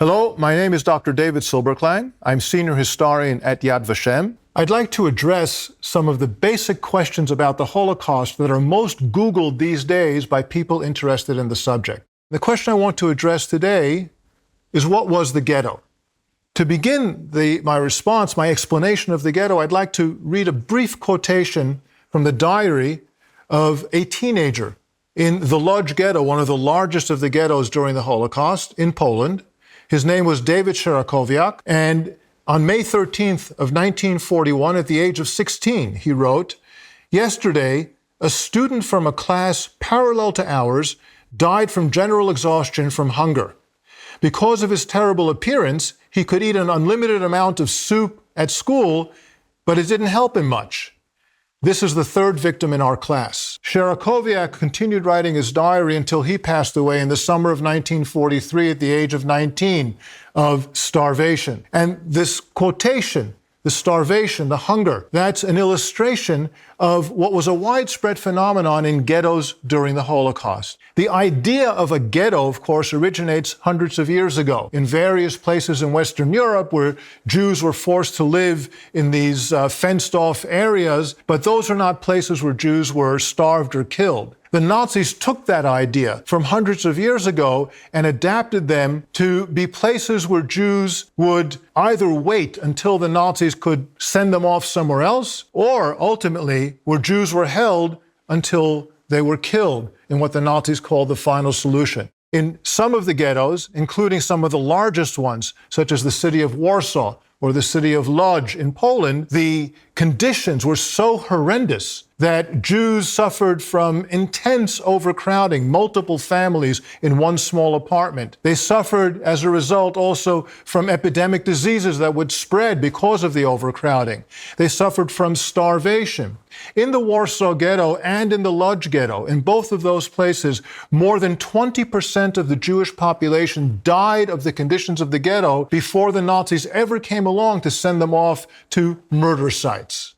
Hello, my name is Dr. David Silberklang. I'm senior historian at Yad Vashem. I'd like to address some of the basic questions about the Holocaust that are most Googled these days by people interested in the subject. The question I want to address today is, what was the ghetto? To begin my response, my explanation of the ghetto, I'd like to read a brief quotation from the diary of a teenager in the Lodz ghetto, one of the largest of the ghettos during the Holocaust in Poland. His name was David Szarakowiak, and on May 13th of 1941, at the age of 16, he wrote, "Yesterday, a student from a class parallel to ours died from general exhaustion from hunger. Because of his terrible appearance, he could eat an unlimited amount of soup at school, but it didn't help him much. This is the third victim in our class." Szarakowiak continued writing his diary until he passed away in the summer of 1943 at the age of 19 of starvation. And this quotation, the starvation, the hunger, that's an illustration of what was a widespread phenomenon in ghettos during the Holocaust. The idea of a ghetto, of course, originates hundreds of years ago in various places in Western Europe where Jews were forced to live in these fenced-off areas, but those are not places where Jews were starved or killed. The Nazis took that idea from hundreds of years ago and adapted them to be places where Jews would either wait until the Nazis could send them off somewhere else, or ultimately where Jews were held until they were killed in what the Nazis called the final solution. In some of the ghettos, including some of the largest ones, such as the city of Warsaw or the city of Lodz in Poland, the conditions were so horrendous that Jews suffered from intense overcrowding, multiple families in one small apartment. They suffered, as a result, also from epidemic diseases that would spread because of the overcrowding. They suffered from starvation. In the Warsaw Ghetto and in the Lodz Ghetto, in both of those places, more than 20% of the Jewish population died of the conditions of the ghetto before the Nazis ever came along to send them off to murder sites.